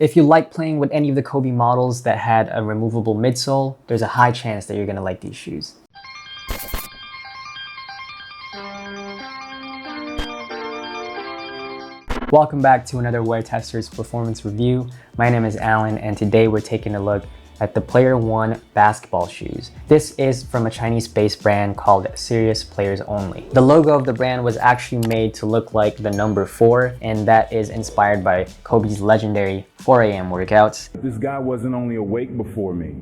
If you like playing with any of the Kobe models that had a removable midsole, there's a high chance that you're gonna like these shoes. Welcome back to another WearTesters performance review. My name is Alan, and today we're taking a look at the Player One basketball shoes. This is from a Chinese-based brand called Serious Players Only. The logo of the brand was actually made to look like the number 4, and that is inspired by Kobe's legendary 4 a.m. workouts. This guy wasn't only awake before me,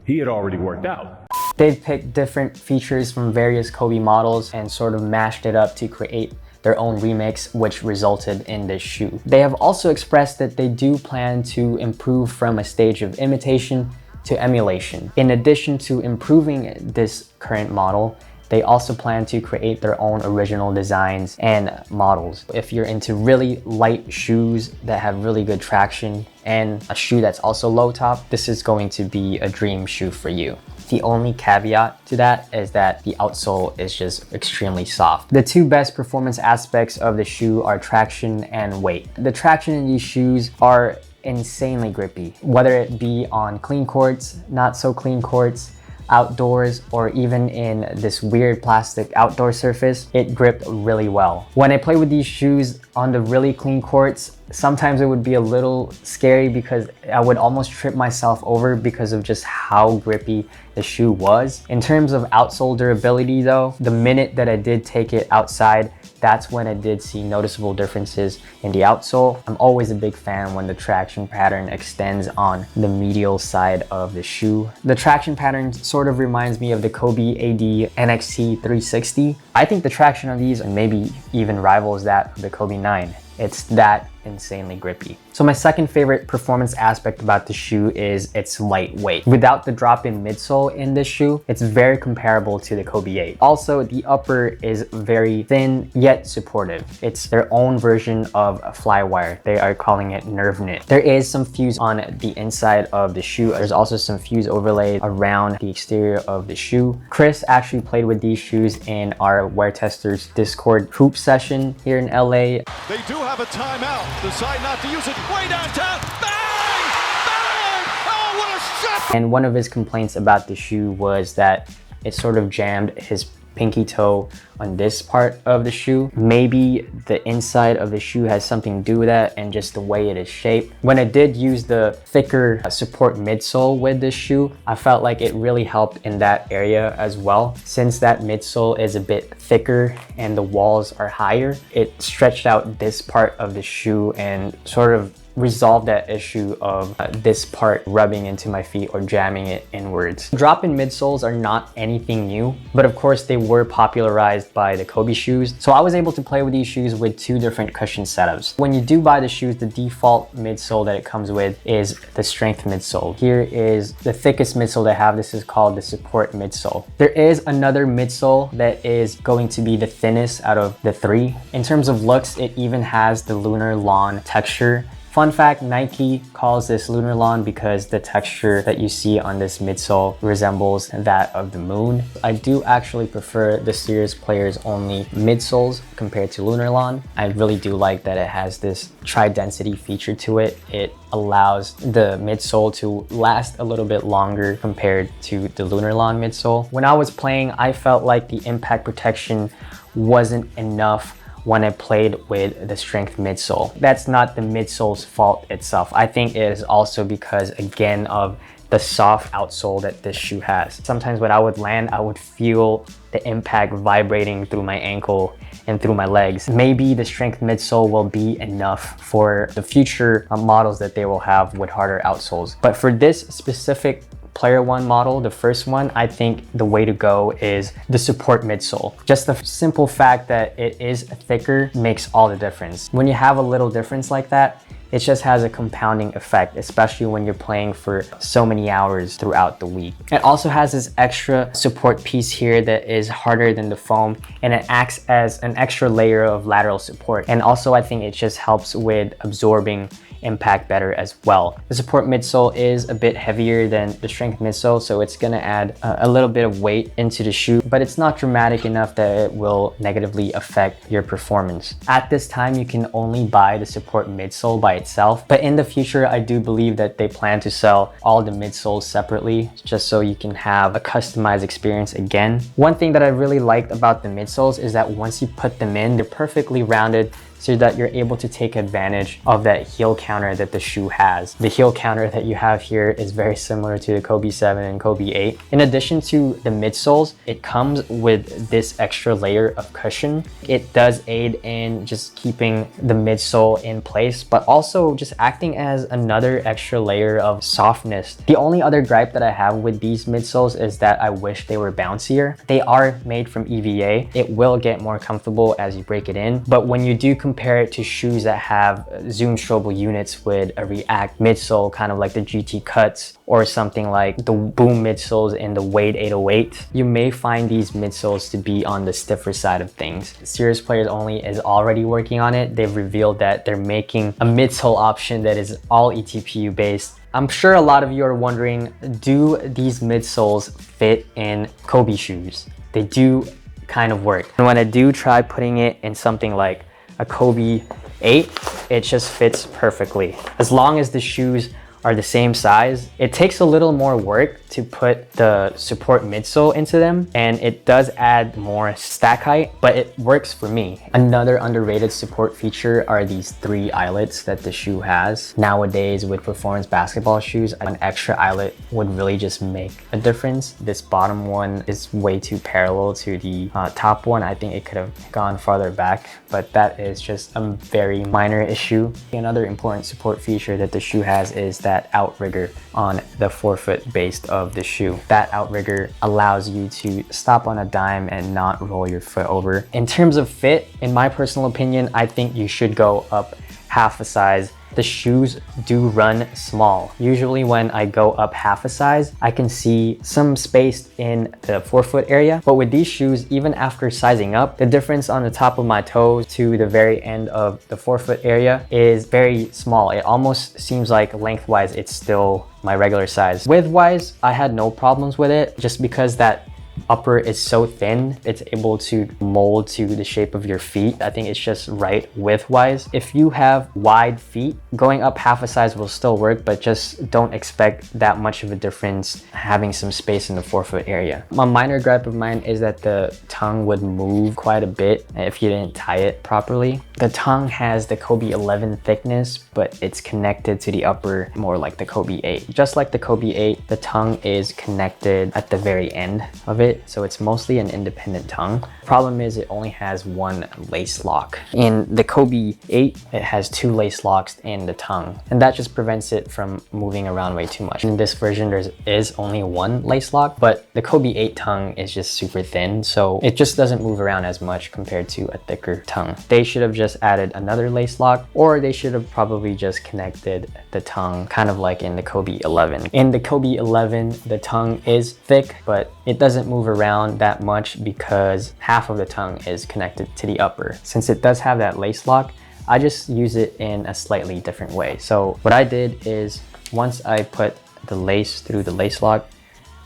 he had already worked out. They've picked different features from various Kobe models and sort of mashed it up to create their own remix, which resulted in this shoe. They have also expressed that they do plan to improve from a stage of imitation to emulation. In addition to improving this current model, they also plan to create their own original designs and models. If you're into really light shoes that have really good traction and a shoe that's also low top, this is going to be a dream shoe for you. The only caveat to that is that the outsole is just extremely soft. The two best performance aspects of the shoe are traction and weight. The traction in these shoes are insanely grippy, whether it be on clean courts, not so clean courts, outdoors, or even in this weird plastic outdoor surface, it gripped really well. When I play with these shoes on the really clean courts, sometimes it would be a little scary because I would almost trip myself over because of just how grippy the shoe was. In terms of outsole durability though, the minute that I did take it outside, that's when I did see noticeable differences in the outsole. I'm always a big fan when the traction pattern extends on the medial side of the shoe. The traction pattern sort of reminds me of the Kobe AD NXT 360. I think the traction on these maybe even rivals that of the Kobe 9. It's that insanely grippy. So my second favorite performance aspect about the shoe is its lightweight. Without the drop-in midsole in this shoe, it's very comparable to the Kobe 8. Also, the upper is very thin yet supportive. It's their own version of a flywire. They are calling it nerve knit. There is some fuse on the inside of the shoe. There's also some fuse overlay around the exterior of the shoe. Chris actually played with these shoes in our WearTesters Discord hoop session here in LA. They do have a timeout. Decide not to use it. Way downtown. Bang! Bang! Oh, what a shot! And one of his complaints about the shoe was that it sort of jammed his pinky toe on this part of the shoe. Maybe the inside of the shoe has something to do with that and just the way it is shaped. When I did use the thicker support midsole with this shoe, I felt like it really helped in that area as well. Since that midsole is a bit thicker and the walls are higher, it stretched out this part of the shoe and sort of resolve that issue of this part rubbing into my feet or jamming it inwards. Drop-in midsoles are not anything new, but of course they were popularized by the Kobe shoes. So I was able to play with these shoes with two different cushion setups. When you do buy the shoes, the default midsole that it comes with is the strength midsole. Here is the thickest midsole they have. This is called the support midsole. There is another midsole that is going to be the thinnest out of the three. In terms of looks, it even has the lunar lawn texture. Fun fact, Nike calls this lunar lawn because the texture that you see on this midsole resembles that of the moon. I do actually prefer the Serious Players Only midsoles compared to lunar lawn. I really do like that it has this tri-density feature to it. It allows the midsole to last a little bit longer compared to the lunar lawn midsole. When I was playing, I felt like the impact protection wasn't enough when I played with the strength midsole. That's not the midsole's fault itself. I think it is also because, again, of the soft outsole that this shoe has. Sometimes when I would land, I would feel the impact vibrating through my ankle and through my legs. Maybe the strength midsole will be enough for the future models that they will have with harder outsoles. But for this specific Player One model, the first one, I think the way to go is the support midsole. Just the simple fact that it is thicker makes all the difference. When you have a little difference like that, it just has a compounding effect, especially when you're playing for so many hours throughout the week. It also has this extra support piece here that is harder than the foam, and it acts as an extra layer of lateral support. And also I think it just helps with absorbing impact better as well. The support midsole is a bit heavier than the strength midsole, so it's gonna add a little bit of weight into the shoe, but it's not dramatic enough that it will negatively affect your performance. At this time, you can only buy the support midsole by itself, but in the future, I do believe that they plan to sell all the midsoles separately, just so you can have a customized experience again. One thing that I really liked about the midsoles is that once you put them in, they're perfectly rounded so that you're able to take advantage of that heel counter that the shoe has. The heel counter that you have here is very similar to the Kobe 7 and Kobe 8. In addition to the midsoles, it comes with this extra layer of cushion. It does aid in just keeping the midsole in place, but also just acting as another extra layer of softness. The only other gripe that I have with these midsoles is that I wish they were bouncier. They are made from EVA. It will get more comfortable as you break it in, but when you do compare it to shoes that have Zoom Strobel units with a React midsole, kind of like the GT Cuts or something like the Boom midsoles in the Wade 808, you may find these midsoles to be on the stiffer side of things. Serious Players Only is already working on it. They've revealed that they're making a midsole option that is all ETPU based. I'm sure a lot of you are wondering, do these midsoles fit in Kobe shoes? They do kind of work. And when I do try putting it in something like a Kobe 8, it just fits perfectly. As long as the shoes are the same size, it takes a little more work to put the support midsole into them, and it does add more stack height, but it works for me. Another underrated support feature are these 3 eyelets that the shoe has. Nowadays with performance basketball shoes, an extra eyelet would really just make a difference. This bottom one is way too parallel to the top one. I think it could have gone farther back, but that is just a very minor issue. Another important support feature that the shoe has is that outrigger on the forefoot base of the shoe. That outrigger allows you to stop on a dime and not roll your foot over. In terms of fit, in my personal opinion, I think you should go up half a size. The shoes do run small. Usually when I go up half a size, I can see some space in the forefoot area. But with these shoes, even after sizing up, the difference on the top of my toes to the very end of the forefoot area is very small. It almost seems like lengthwise, it's still my regular size. Width-wise, I had no problems with it just because that upper is so thin, it's able to mold to the shape of your feet. I think it's just right width-wise. If you have wide feet, going up half a size will still work, but just don't expect that much of a difference having some space in the forefoot area. A minor gripe of mine is that the tongue would move quite a bit if you didn't tie it properly. The tongue has the Kobe 11 thickness, but it's connected to the upper more like the Kobe 8. Just like the Kobe 8, the tongue is connected at the very end of it, so it's mostly an independent tongue. Problem is it only has 1 lace lock. In the Kobe 8, it has 2 lace locks in the tongue, and that just prevents it from moving around way too much. In this version, there is only 1 lace lock, but the Kobe 8 tongue is just super thin, so it just doesn't move around as much compared to a thicker tongue. They should have just added another lace lock, or they should have probably just connected the tongue kind of like in the Kobe 11. In the Kobe 11, the tongue is thick, but it doesn't move around that much because half of the tongue is connected to the upper. Since it does have that lace lock, I just use it in a slightly different way. So what I did is once I put the lace through the lace lock,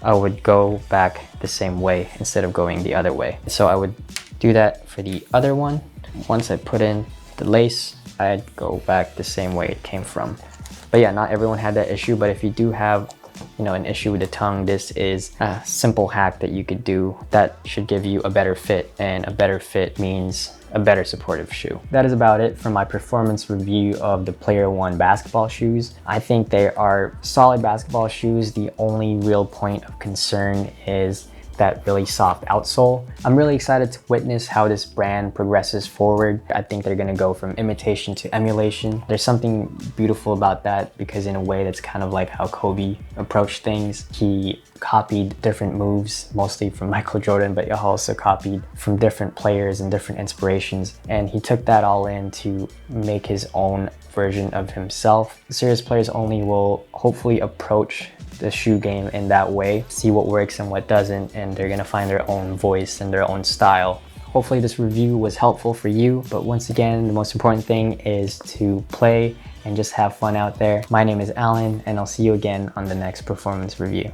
I would go back the same way instead of going the other way. So I would do that for the other one. Once I put in the lace, I'd go back the same way it came from. But yeah, not everyone had that issue, but if you do have an issue with the tongue, this is a simple hack that you could do that should give you a better fit, and a better fit means a better supportive shoe. That is about it for my performance review of the Player One basketball shoes. I think they are solid basketball shoes. The only real point of concern is that really soft outsole. I'm really excited to witness how this brand progresses forward. I think they're gonna go from imitation to emulation. There's something beautiful about that because in a way that's kind of like how Kobe approached things. He copied different moves, mostly from Michael Jordan, but he also copied from different players and different inspirations. And he took that all in to make his own version of himself. Serious Players Only will hopefully approach the shoe game in that way, see what works and what doesn't, and they're gonna find their own voice and their own style. Hopefully this review was helpful for you, but once again, the most important thing is to play and just have fun out there. My name is Alan, and I'll see you again on the next performance review.